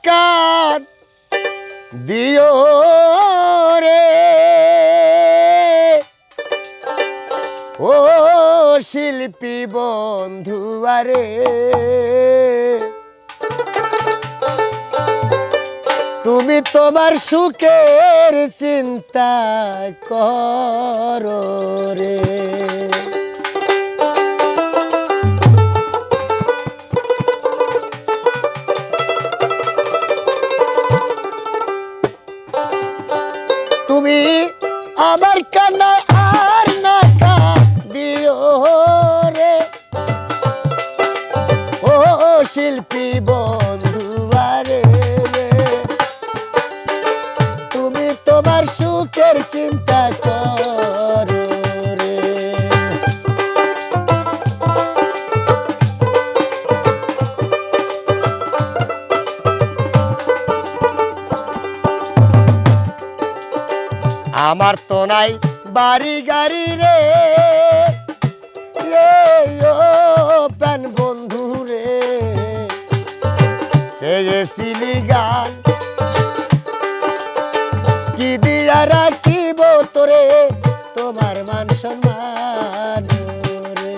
কান দিও রে ও শিল্পী বন্ধু আরে তুমি তোমার সুখের চিন্তা করো রে তুমি আমার কান্নায় আর না কাঁদিও রে ও শিল্পী বন্ধু আরে তুমি তোমার সুখের চিন্তা করো রে আমার তো নাই বাড়ি গাড়ি রে ও প্রাণ বন্ধু রে চেয়েছিলি গান কি দিয়া রাখিব তোরে তোমার মান সম্মান রে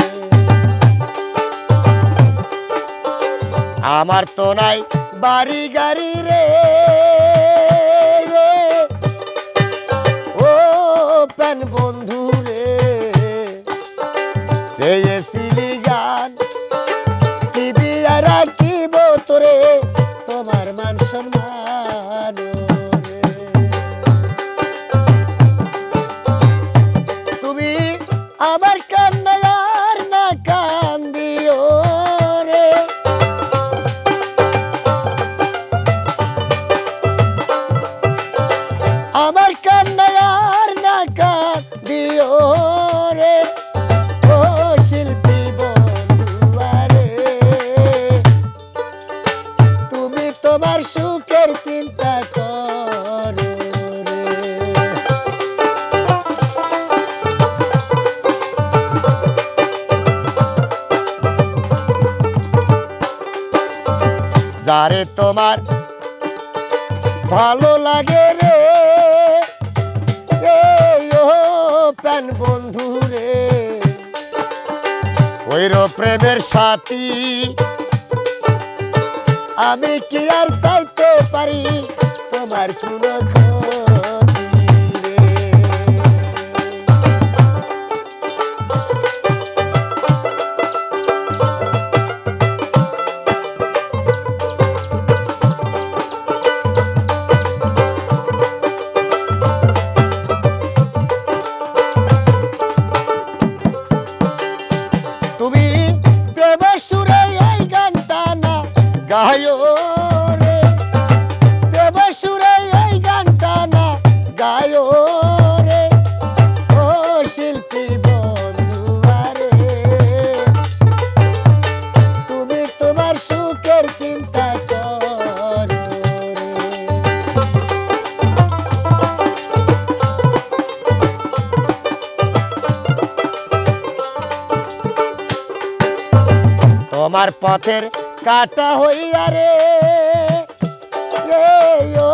আমার তো নাই বাড়ি গাড়ি রে প্রাণ বন্ধু রে চেয়েছিলি গান কি দিয়া রাখিব তোরে তোমার মান সম্মান রে তুমি আমার কান্নায় আর না কান্দিও রে আমার কান্নায় দিও রে ও শিল্পী বন্ধু আরে তুমি তোমার সুখের চিন্তা করো রে যারে তোমার ভালো লাগে রে প্রাণ বন্ধু রে ওইর প্রেমের সাথী আমি কি আর চাইতে পারি তোমার কোনো ক্ষতি রে গায়ো রে প্রেমের সুরে এই গানটা না গায়ো রে ও শিল্পী বন্ধু আরে তুমি তোমার সুখের চিন্তা করো রে তোমার পথের কাটা হইয়া রে ও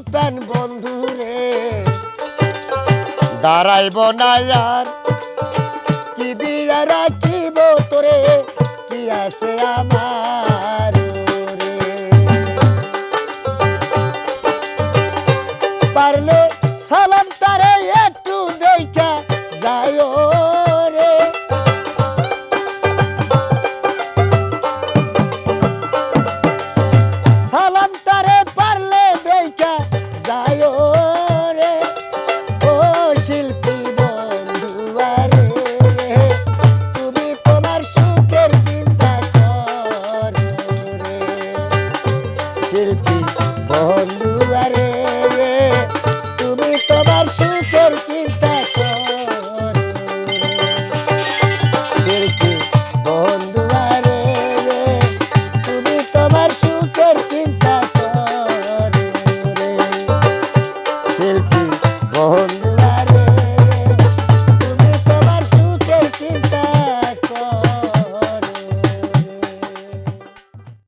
প্রাণ বন্ধু রে দাঁড়াইব না আর কি দিয়া রাখিব তোরে কি আছে আমার রে পারলে সালাম তারে একটু দেখা যায় রে শিল্পী বন্ধু আরে তুমি তোমার সুখের চিন্তা করো শিল্পী বন্ধু আরে তুমি তোমার সুখের চিন্তা করো শিল্পী বন্ধু